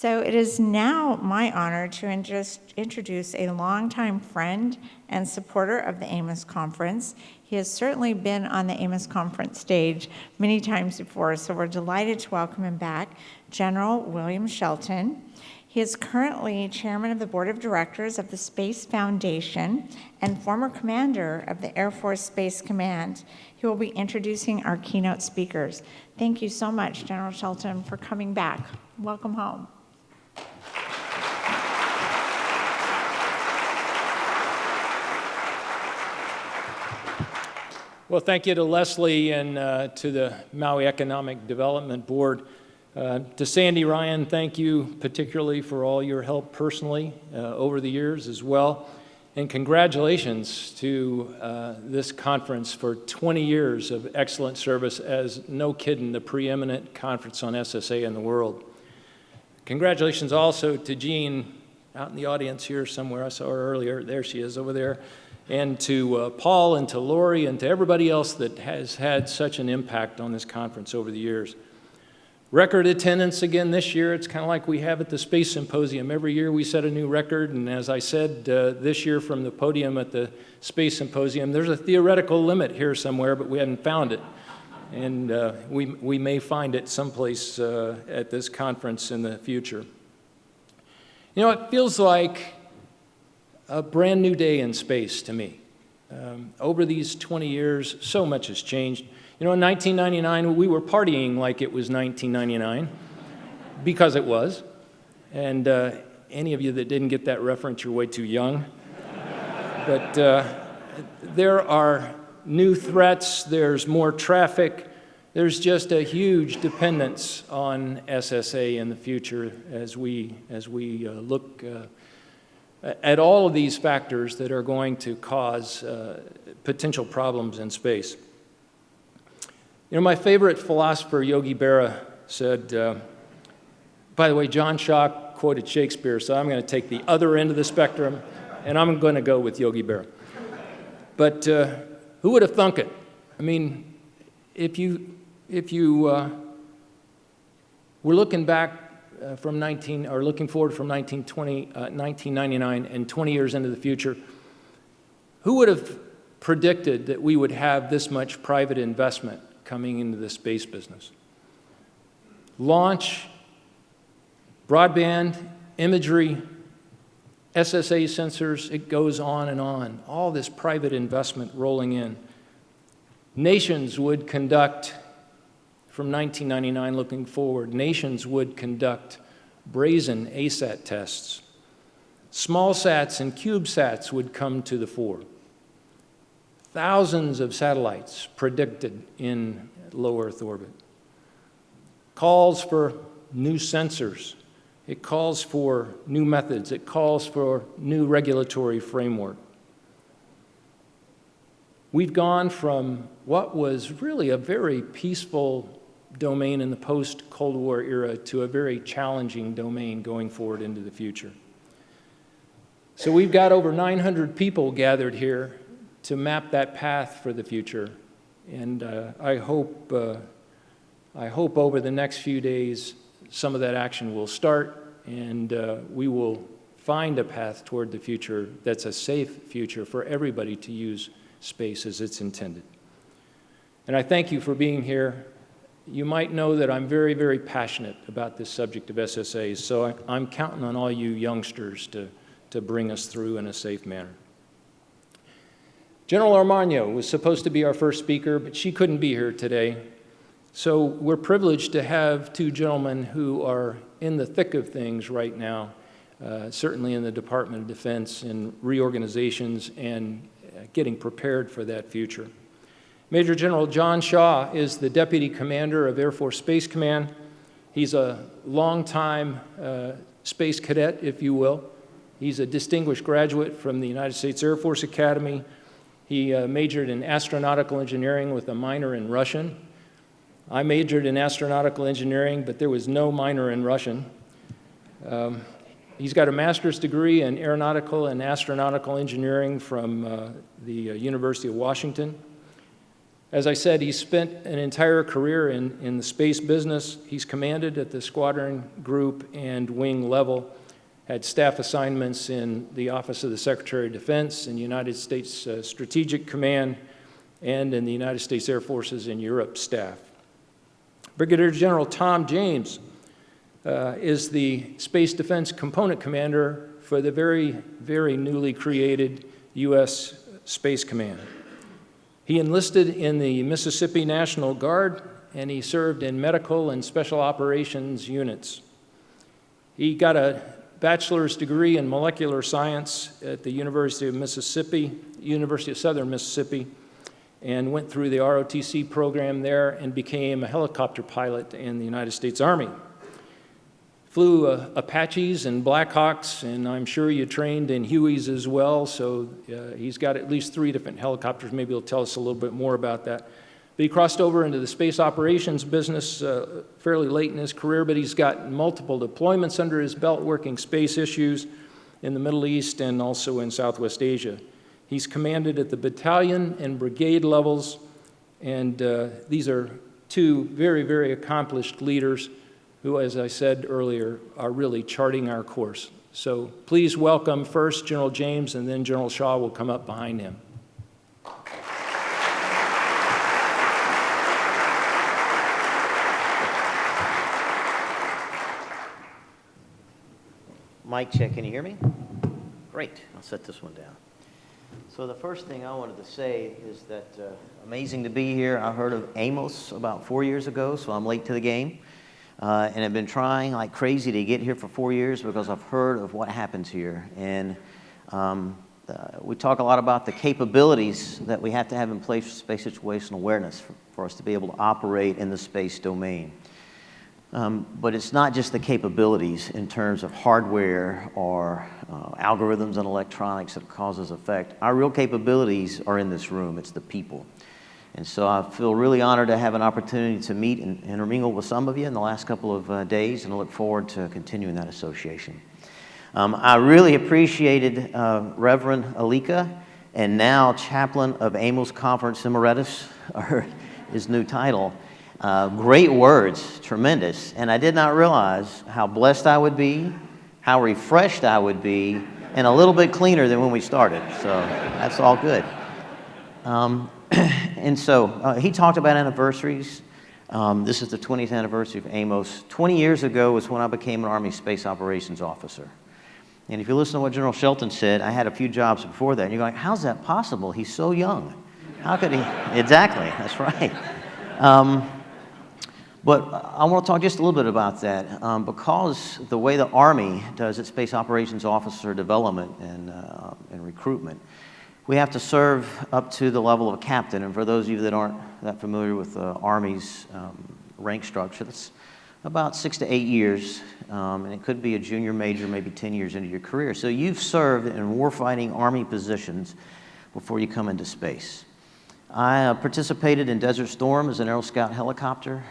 So it is now my honor to introduce a longtime friend and supporter of the AMOS conference. He has certainly been on the AMOS conference stage many times before, so we're delighted to welcome him back, General William Shelton. He is currently chairman of the board of directors of the Space Foundation and former commander of the Air Force Space Command. He will be introducing our keynote speakers. Thank you so much, General Shelton, for coming back. Welcome home. Well, thank you to Leslie and to the Maui Economic Development Board. To Sandy Ryan, thank you particularly for all your help personally over the years as well. And congratulations to this conference for 20 years of excellent service as, no kidding, the preeminent conference on SSA in the world. Congratulations also to Jean out in the audience here somewhere. I saw her earlier. There she is over there. And to Paul and to Lori and to everybody else that has had such an impact on this conference over the years. Record attendance again this year. It's kind of like we have at the Space Symposium. Every year we set a new record, and as I said this year from the podium at the Space Symposium, there's a theoretical limit here somewhere, but we haven't found it. And we may find it someplace at this conference in the future. You know, it feels like a brand new day in space to me. Over these 20 years, so much has changed. You know, in 1999, we were partying like it was 1999, because it was. And any of you that didn't get that reference, you're way too young. But there are new threats, there's more traffic, there's just a huge dependence on SSA in the future as we look at all of these factors that are going to cause potential problems in space. You know, my favorite philosopher, Yogi Berra, said, by the way, John Shaw quoted Shakespeare, so I'm going to take the other end of the spectrum, and I'm going to go with Yogi Berra. But who would have thunk it? I mean, if you were looking back looking forward from 1999 and 20 years into the future, who would have predicted that we would have this much private investment coming into the space business? Launch, broadband, imagery, SSA sensors, it goes on and on. All this private investment rolling in. Nations would conduct, from 1999 looking forward, nations would conduct brazen ASAT tests. Small sats and CubeSats would come to the fore. Thousands of satellites predicted in low Earth orbit. Calls for new sensors. It calls for new methods. It calls for new regulatory framework. We've gone from what was really a very peaceful domain in the post-Cold War era to a very challenging domain going forward into the future. So we've got over 900 people gathered here to map that path for the future. And I hope over the next few days some of that action will start, and we will find a path toward the future that's a safe future for everybody to use space as it's intended. And I thank you for being here. You might know that I'm very, very passionate about this subject of SSAs, so I'm counting on all you youngsters to bring us through in a safe manner. General Armagno was supposed to be our first speaker, but she couldn't be here today. So we're privileged to have two gentlemen who are in the thick of things right now, certainly in the Department of Defense and reorganizations and getting prepared for that future. Major General John Shaw is the Deputy Commander of Air Force Space Command. He's a longtime space cadet, if you will. He's a distinguished graduate from the United States Air Force Academy. He majored in astronautical engineering with a minor in Russian. I majored in astronautical engineering, but there was no minor in Russian. He's got a master's degree in aeronautical and astronautical engineering from the University of Washington. As I said, he spent an entire career in the space business. He's commanded at the squadron group and wing level, had staff assignments in the Office of the Secretary of Defense, in the United States Strategic Command, and in the United States Air Forces in Europe staff. Brigadier General Tom James is the Space Defense Component Commander for the very, very newly created U.S. Space Command. He enlisted in the Mississippi National Guard, and he served in medical and special operations units. He got a bachelor's degree in molecular science at the University of Mississippi, University of Southern Mississippi, and went through the ROTC program there and became a helicopter pilot in the United States Army. Flew Apaches and Blackhawks, and I'm sure you trained in Hueys as well, so he's got at least 3 different helicopters. Maybe he'll tell us a little bit more about that. But he crossed over into the space operations business fairly late in his career, but he's got multiple deployments under his belt working space issues in the Middle East and also in Southwest Asia. He's commanded at the battalion and brigade levels, and these are 2 very, very accomplished leaders who, as I said earlier, are really charting our course. So please welcome first General James, and then General Shaw will come up behind him. Mic check, can you hear me? Great, I'll set this one down. So the first thing I wanted to say is that amazing to be here. I heard of AMOS about 4 years ago, so I'm late to the game. And I've been trying like crazy to get here for 4 years because I've heard of what happens here. And we talk a lot about the capabilities that we have to have in place for space situational awareness for us to be able to operate in the space domain. But it's not just the capabilities in terms of hardware or algorithms and electronics that causes effect. Our real capabilities are in this room. It's the people. And so I feel really honored to have an opportunity to meet and intermingle with some of you in the last couple of days, and I look forward to continuing that association. I really appreciated Reverend Alika, and now Chaplain of AMOS Conference Emeritus, or his new title. Great words, tremendous. And I did not realize how blessed I would be, how refreshed I would be, and a little bit cleaner than when we started. So that's all good. And so he talked about anniversaries. This is the 20th anniversary of AMOS. 20 years ago was when I became an Army Space Operations Officer. And if you listen to what General Shelton said, I had a few jobs before that. And you're going, how's that possible? He's so young. How could he? Exactly, that's right. But I want to talk just a little bit about that because the way the Army does its Space Operations Officer development and recruitment, we have to serve up to the level of a captain. And for those of you that aren't that familiar with the Army's rank structure, that's about 6 to 8 years. And it could be a junior major, maybe 10 years into your career. So you've served in warfighting Army positions before you come into space. I participated in Desert Storm as an Aero Scout helicopter.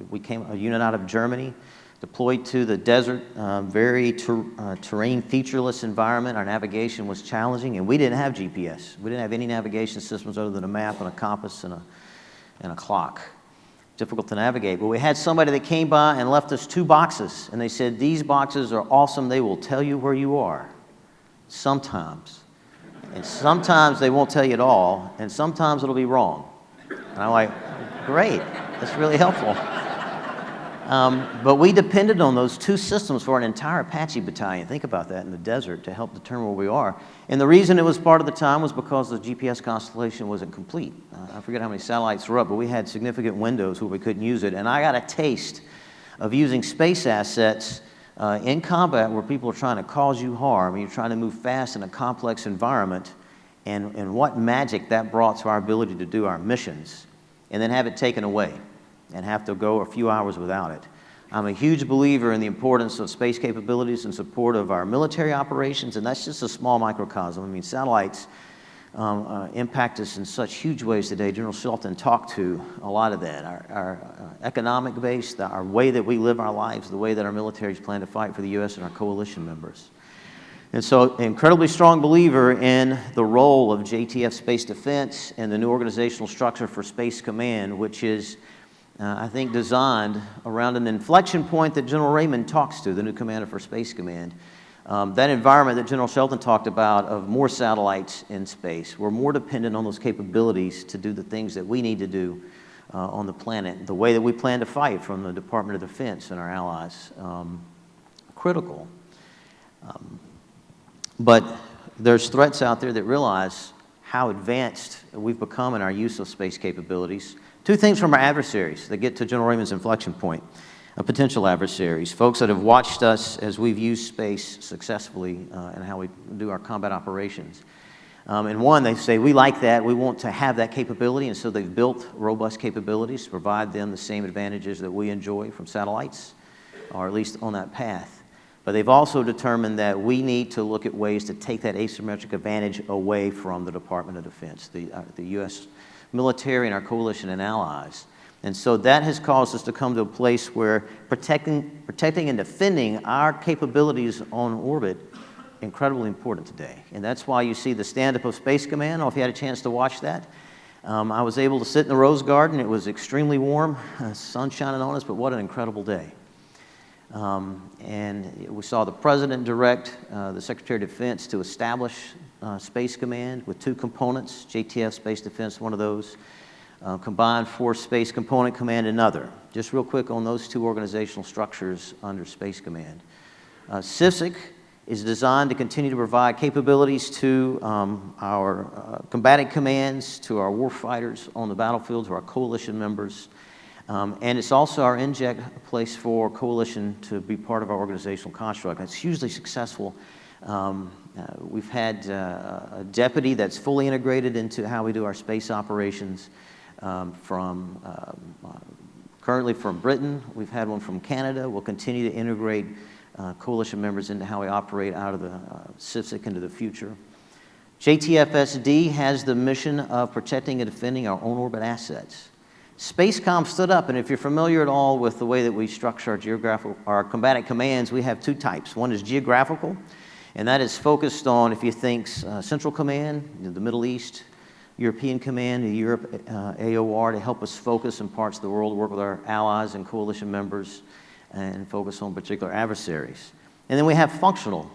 We came a unit out of Germany, deployed to the desert, very terrain featureless environment. Our navigation was challenging, and we didn't have GPS. We didn't have any navigation systems other than a map and a compass and a clock. Difficult to navigate, but we had somebody that came by and left us 2 boxes, and they said, these boxes are awesome. They will tell you where you are. Sometimes. And sometimes they won't tell you at all, and sometimes it'll be wrong. And I'm like, great, that's really helpful. But we depended on those 2 systems for an entire Apache battalion. Think about that, in the desert to help determine where we are. And the reason it was part of the time was because the GPS constellation wasn't complete. I forget how many satellites were up, but we had significant windows where we couldn't use it. And I got a taste of using space assets in combat where people are trying to cause you harm, and you're trying to move fast in a complex environment, and what magic that brought to our ability to do our missions, and then have it taken away and have to go a few hours without it. I'm a huge believer in the importance of space capabilities in support of our military operations, and that's just a small microcosm. I mean, satellites impact us in such huge ways today. General Shelton talked to a lot of that. Our economic base, our way that we live our lives, the way that our militaries plan to fight for the U.S. and our coalition members. And so, incredibly strong believer in the role of JTF Space Defense and the new organizational structure for Space Command, which is, I think, designed around an inflection point that General Raymond talks to, the new commander for Space Command. That environment that General Shelton talked about of more satellites in space. We're more dependent on those capabilities to do the things that we need to do on the planet, the way that we plan to fight from the Department of Defense and our allies. Critical. But there's threats out there that realize how advanced we've become in our use of space capabilities. Two things from our adversaries that get to General Raymond's inflection point, potential adversaries, folks that have watched us as we've used space successfully and how we do our combat operations. And one, they say, we like that, we want to have that capability, and so they've built robust capabilities to provide them the same advantages that we enjoy from satellites, or at least on that path. But they've also determined that we need to look at ways to take that asymmetric advantage away from the Department of Defense, the U.S. military and our coalition and allies. And so that has caused us to come to a place where protecting and defending our capabilities on orbit incredibly important today. And that's why you see the stand-up of Space Command. I don't know if you had a chance to watch that. I was able to sit in the Rose Garden. It was extremely warm, sun shining on us, but what an incredible day. And we saw the President direct the Secretary of Defense to establish Space Command with two components, JTF Space Defense, one of those, Combined Force Space Component Command, another. Just real quick on those two organizational structures under Space Command. CIFSC is designed to continue to provide capabilities to our combatant commands, to our warfighters on the battlefield, to our coalition members. And it's also our inject place for coalition to be part of our organizational construct. It's hugely successful. We've had a deputy that's fully integrated into how we do our space operations currently from Britain. We've had one from Canada. We'll continue to integrate coalition members into how we operate out of the CIFSC into the future. JTFSD has the mission of protecting and defending our own orbit assets. Spacecom stood up, and if you're familiar at all with the way that we structure our combatant commands, we have two types. One is geographical, and that is focused on, if you think Central Command, the Middle East, European Command, the Europe AOR, to help us focus in parts of the world, work with our allies and coalition members, and focus on particular adversaries. And then we have functional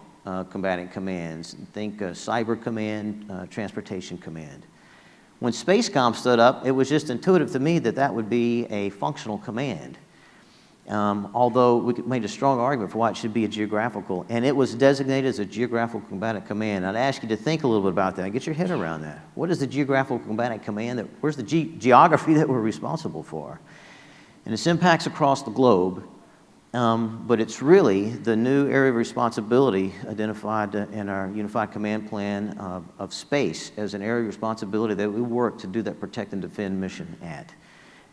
combatant commands. Think Cyber Command, Transportation Command. When Spacecom stood up, it was just intuitive to me that that would be a functional command. Although we made a strong argument for why it should be a geographical, and it was designated as a geographical combatant command. I'd ask you to think a little bit about that and get your head around that. What is the geographical combatant command? Where's the geography that we're responsible for? And its impacts across the globe, but it's really the new area of responsibility identified in our Unified Command Plan of space as an area of responsibility that we work to do that protect and defend mission at.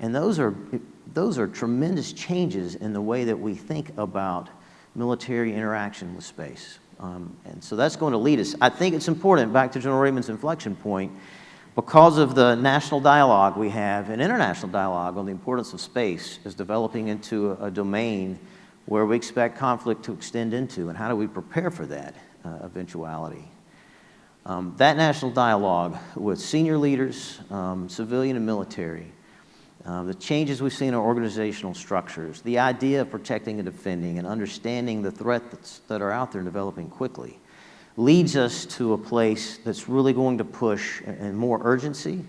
And those are tremendous changes in the way that we think about military interaction with space. And so that's going to lead us. I think it's important, back to General Raymond's inflection point, because of the national dialogue we have, an international dialogue on the importance of space is developing into a domain where we expect conflict to extend into, and how do we prepare for that eventuality. That national dialogue with senior leaders, civilian and military, the changes we've seen in our organizational structures, the idea of protecting and defending and understanding the threats that are out there and developing quickly, leads us to a place that's really going to push in more urgency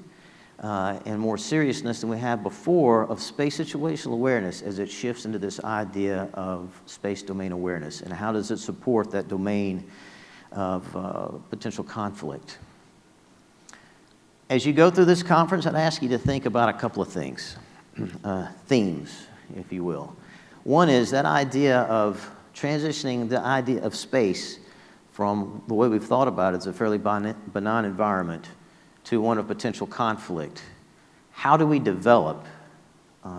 and more seriousness than we have before of space situational awareness as it shifts into this idea of space domain awareness, and how does it support that domain of potential conflict. As you go through this conference, I'd ask you to think about a couple of things, themes, if you will. One is that idea of transitioning the idea of space from the way we've thought about it as a fairly benign environment to one of potential conflict. How do we develop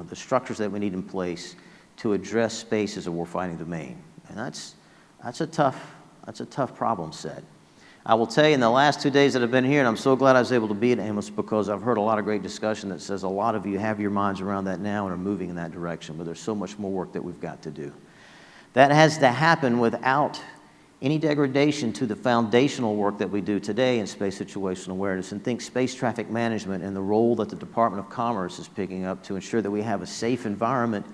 the structures that we need in place to address space as a warfighting domain? And that's a tough problem set. I will tell you, in the last 2 days that I've been here, and I'm so glad I was able to be at AMOS, because I've heard a lot of great discussion that says a lot of you have your minds around that now and are moving in that direction, but there's so much more work that we've got to do. That has to happen without any degradation to the foundational work that we do today in space situational awareness, and think space traffic management and the role that the Department of Commerce is picking up to ensure that we have a safe environment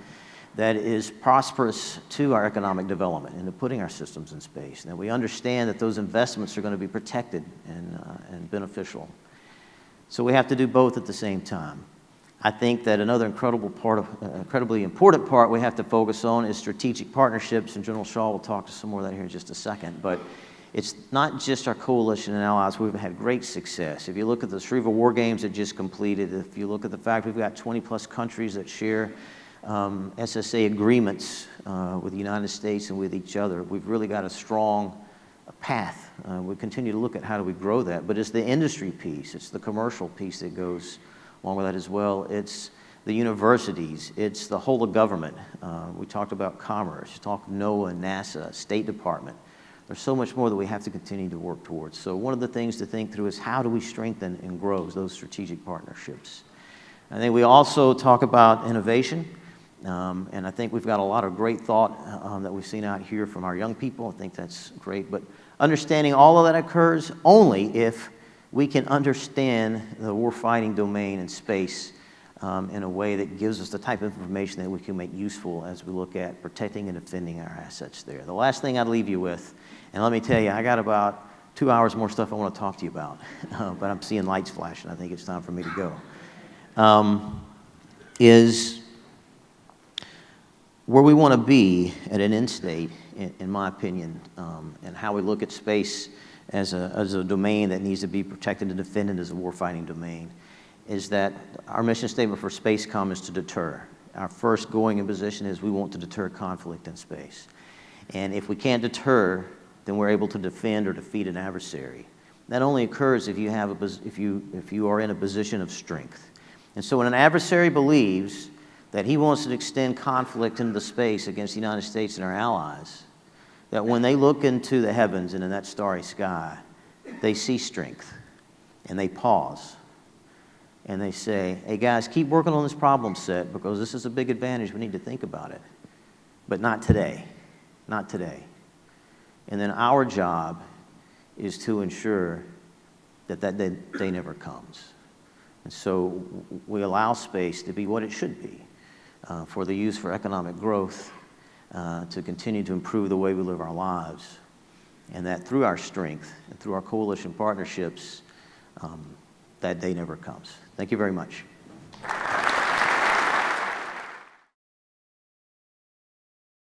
that is prosperous to our economic development and to putting our systems in space, and that we understand that those investments are going to be protected and beneficial. So we have to do both at the same time. I think that another incredibly important part we have to focus on is strategic partnerships, and General Shaw will talk to some more of that here in just a second. But it's not just our coalition and allies. We've had great success. If you look at the Sriva War Games that just completed, if you look at the fact we've got 20+ countries that share SSA agreements with the United States and with each other, we've really got a strong path. We continue to look at how do we grow that. But it's the industry piece, it's the commercial piece that goes along with that as well. It's the universities, it's the whole of government. We talked about commerce, you talked NOAA, NASA, State Department. There's so much more that we have to continue to work towards. So one of the things to think through is how do we strengthen and grow those strategic partnerships. I think we also talk about innovation, and I think we've got a lot of great thought that we've seen out here from our young people. I think that's great, but understanding all of that occurs only if we can understand the warfighting domain in space in a way that gives us the type of information that we can make useful as we look at protecting and defending our assets there. The last thing I'd leave you with, and let me tell you, I got about 2 hours more stuff I want to talk to you about, but I'm seeing lights flashing. I think it's time for me to go, is where we want to be at an end state, in my opinion, and how we look at space as a domain that needs to be protected and defended as a warfighting domain, is that our mission statement for SpaceCom is to deter. Our first going-in position is we want to deter conflict in space. And if we can't deter, then we're able to defend or defeat an adversary. That only occurs if you are in a position of strength. And so when an adversary believes that he wants to extend conflict into the space against the United States and our allies, that when they look into the heavens and in that starry sky, they see strength, and they pause, and they say, hey guys, keep working on this problem set because this is a big advantage, we need to think about it, but not today, not today. And then our job is to ensure that that day never comes. And so we allow space to be what it should be, for the use for economic growth, to continue to improve the way we live our lives, and that through our strength and through our coalition partnerships, that day never comes. Thank you very much.